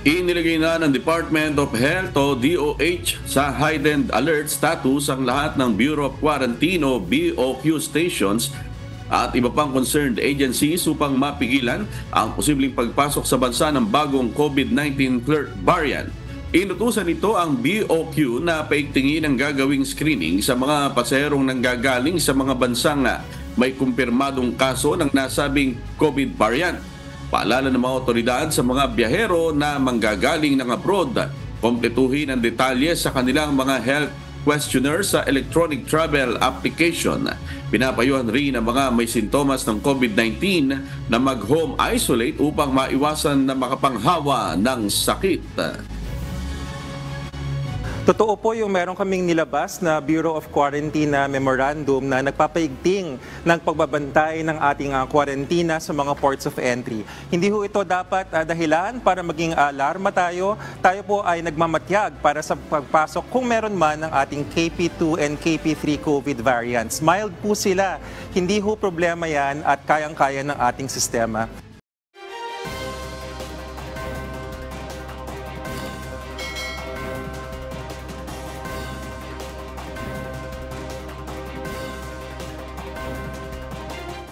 Inilagay na ng Department of Health o DOH sa heightened alert status ang lahat ng Bureau of Quarantine o BOQ stations at iba pang concerned agencies upang mapigilan ang posibleng pagpasok sa bansa ng bagong COVID-19 variant. Inutusan nito ang BOQ na paigtingin ang gagawing screening sa mga pasaherong nanggagaling sa mga bansang may kumpirmadong kaso ng nasabing COVID variant. Paalala ng mga otoridad sa mga biyahero na manggagaling ng abroad, kompletuhin ang detalye sa kanilang mga health questionnaire sa electronic travel application. Pinapayuhan rin ang mga may sintomas ng COVID-19 na mag-home isolate upang maiwasan na makapanghawa ng sakit. Totoo po yung meron kaming nilabas na Bureau of Quarantine na memorandum na nagpapaigting ng pagbabantay ng ating kwarentina sa mga ports of entry. Hindi ho ito dapat dahilan para maging alarma tayo. Tayo po ay nagmamatyag para sa pagpasok kung meron man ng ating KP2 and KP3 COVID variants. Mild po sila. Hindi ho problema yan at kayang-kaya ng ating sistema.